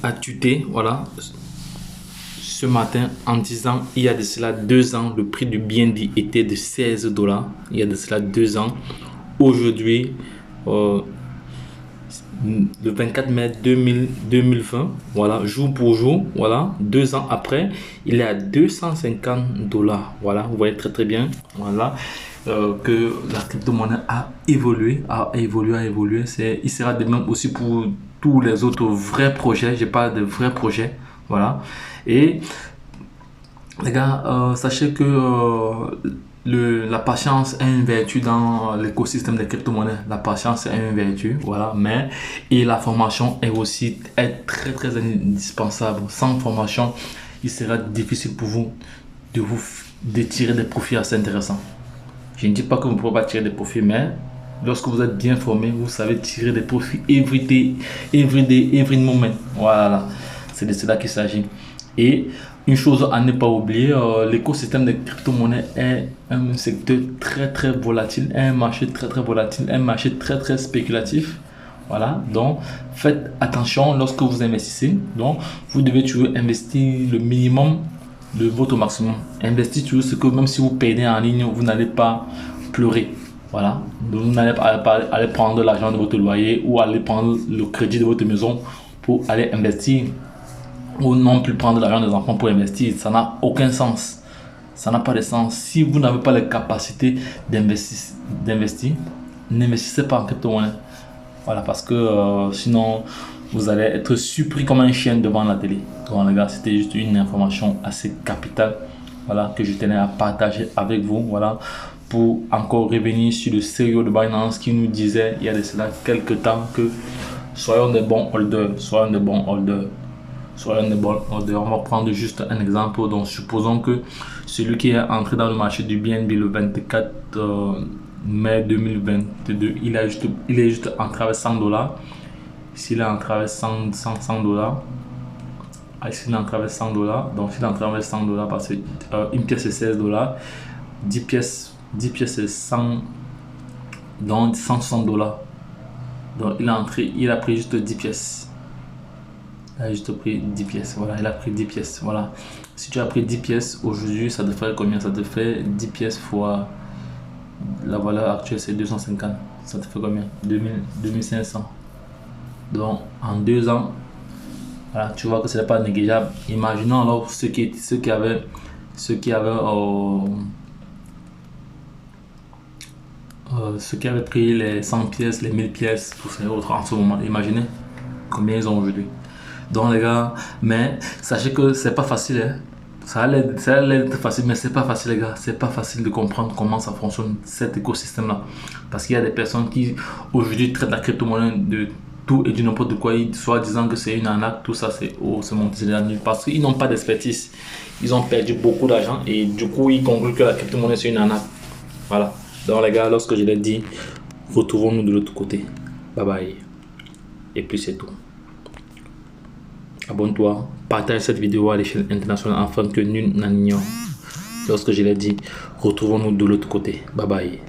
a tuté, voilà, ce matin en disant il y a de cela 2 ans, le prix du BNB était de 16 $. Il y a de cela 2 ans. Aujourd'hui, le 24 mai 2020, voilà, jour pour jour, voilà, 2 ans après, il est à 250 $. Voilà, vous voyez très bien, voilà, que la crypto-monnaie a évolué. Il sera de même aussi pour tous les autres vrais projets. Je parle de vrais projets, voilà. Et les gars, sachez que la patience est une vertu dans l'écosystème des crypto-monnaies. La patience est une vertu, voilà. Mais et la formation est très indispensable. Sans formation, il sera difficile pour vous de tirer des profits assez intéressants. Je ne dis pas que vous ne pouvez pas tirer des profits, mais lorsque vous êtes bien formé, vous savez tirer des profits every day, every moment. Voilà, c'est de cela qu'il s'agit. Et une chose à ne pas oublier, l'écosystème des crypto-monnaies est un secteur très volatile, un marché très volatile, un marché très spéculatif. Voilà, donc faites attention lorsque vous investissez. Donc, vous devez toujours investir le minimum de votre maximum. Investissez toujours ce que même si vous perdez en ligne, vous n'allez pas pleurer. Voilà, donc vous n'allez pas aller prendre l'argent de votre loyer ou aller prendre le crédit de votre maison pour aller investir, ou non plus prendre l'argent des enfants pour investir. Ça n'a aucun sens. Ça n'a pas de sens. Si vous n'avez pas les capacités d'investir, n'investissez pas en crypto-monnaie. Voilà, parce que sinon, vous allez être surpris comme un chien devant la télé. Donc les gars, c'était juste une information assez capitale, voilà, que je tenais à partager avec vous. Voilà, pour encore revenir sur le CEO de Binance qui nous disait il y a de cela quelques temps que soyons des bons holders. On va prendre juste un exemple. Donc, supposons que celui qui est entré dans le marché du BNB le 24 mai 2022, il est juste entré avec 100 $. S'il est entré avec 100 $, s'il est entré avec 100 $, donc s'il est entré avec 100 $, parce que une pièce c'est 16 $, 10 pièces c'est 100, donc 160 $. Donc il a pris juste 10 pièces. Il a juste pris 10 pièces, voilà, il a pris 10 pièces, voilà. Si tu as pris 10 pièces aujourd'hui, ça te fait combien? Ça te fait 10 pièces fois la valeur actuelle, c'est 250. Ça te fait combien? 2500. Donc en 2 ans, voilà, tu vois que ce n'est pas négligeable. Imaginons alors ceux qui avaient pris les 100 pièces, les 1000 pièces, tous ces autres en ce moment. Imaginez combien ils ont aujourd'hui. Donc les gars, mais sachez que c'est pas facile, hein. Ça allait être facile, mais c'est pas facile les gars. C'est pas facile de comprendre comment ça fonctionne, cet écosystème là, parce qu'il y a des personnes qui aujourd'hui traitent la crypto-monnaie de tout et du n'importe quoi, soit disant que c'est une arnaque, tout ça c'est monté de la nuit, parce qu'ils n'ont pas d'expertise. Ils ont perdu beaucoup d'argent et du coup ils concluent que la crypto-monnaie c'est une arnaque. Voilà, donc les gars, lorsque je l'ai dit, retrouvons-nous de l'autre côté. Bye bye. Et puis c'est tout. Abonne-toi, partage cette vidéo à l'échelle internationale afin que nul n'en ignore. Lorsque je l'ai dit, retrouvons-nous de l'autre côté. Bye bye.